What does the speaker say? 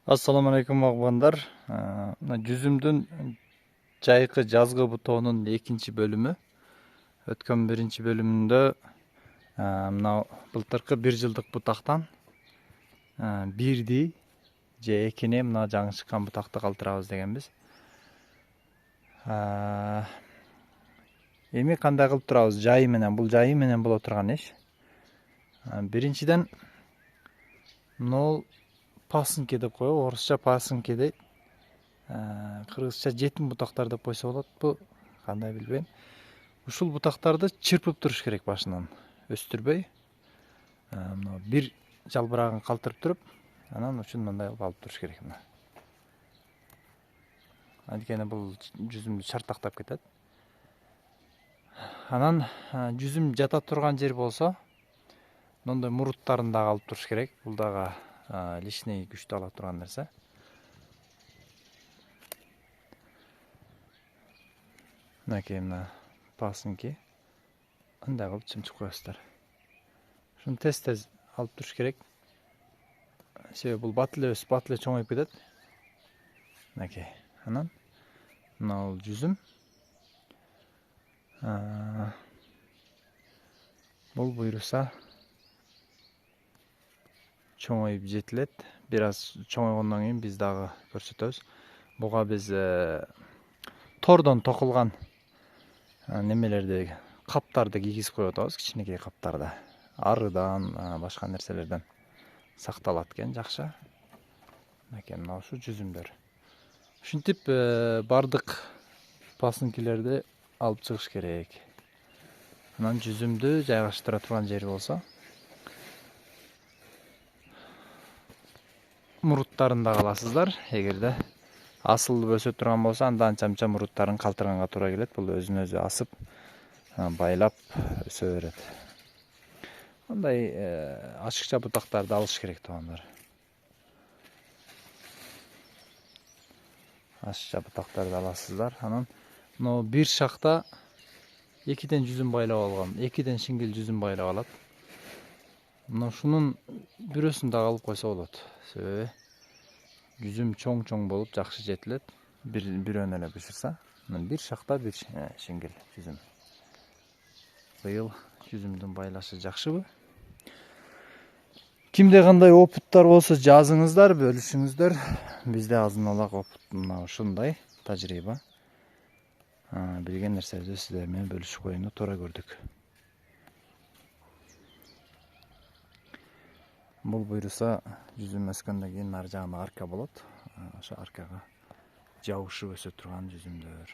Assalamu alaikum багбандар. Мына жүзүмдүн жайкы жазгы бутоонун экинчи бөлүмү. Өткөн биринчи бөлүмүндө мына былтыркы 1 жылдык бутактан бирди же экини мына жаңы чыккан бутакты калтырабыз дегенбиз. Эми кандай кылып турабыз? Жайы менен, бул жайы менен боло турган иш. Биринчиден мына пасынки деп коебу, орусча пасынки дейт. Кыргызча жетим бутактар деп койсо болотпу, кандай билбейм. Ушул бутактарды чырпып туруш керек башынан, өстүрбөй. Мына бир жалбырагын калтырып туруп, анан ушун мындай кылып алып туруш керек мына. Анткени бул жүзүмдү чартактап кетет. Анан жүзүм жата турган жер болсо, мындай муруттарын дагы алып туруш керек. Бул дагы лишний күчтү ала турган нерсе. Мынакей мына пасынки. Андай кылып чымчып коесуздар. Шуну тез алып туруш керек. Себеби бул бат эле өсүп, бат эле чоңоюп кетет. Мынакей. Анан мына бул жүзүм. Бул буйруса чоңоюп жетилет. Бир аз чоңойгондон кийин биз дагы көрсөтөбүз. Буга биз тордон токулган немелерди, каптарды кийгизип коюп атабыз, кичинекей каптарды. Арыдан, башка нерселерден сакталат экен, жакшы. Мынакей мына ушу жүзүмдөр. Ушинтип бардык пасынкилерди алып чыгыш керек. Анан жүзүмдү жайгаштыра турган жери болсо, муруттарын да аласыздар. Эгерде асылып өсө турган болсо, анда анча-мынча муруттарын калтырганга туура келет. Бул өзүн өзү асып, байлап өсө берет. Андай ашыкча бутактарды алыш керек туугандар. Ашыкча бутактарды аласыздар. Анан мына бир шакта 2ден жүзүм байлап алгам. 2ден шиңгил жүзүм байлап алат. Мына ушунун бирөөсүн дагы алып койсо болот. Себеби жүзүм чоң болуп жакшы жетилет. Бирөөнү эле бышырса, бир шакта бир шиңгил жүзүм. Быйыл жүзүмдүн байлашы жакшыбы? Кимде кандай опыттар болсо жазыңыздар, бөлүшүңүздөр. Бизде азын-алак опыт мына ушундай тажрыйба. Билген нерсебизди сиздер менен бөлүшүп коюуну туура көрдүк. Бул буйруса жүзүм өскөндөн кийин ар жагында арка болот. Ошо аркага жабышып өсө турган жүзүмдөр.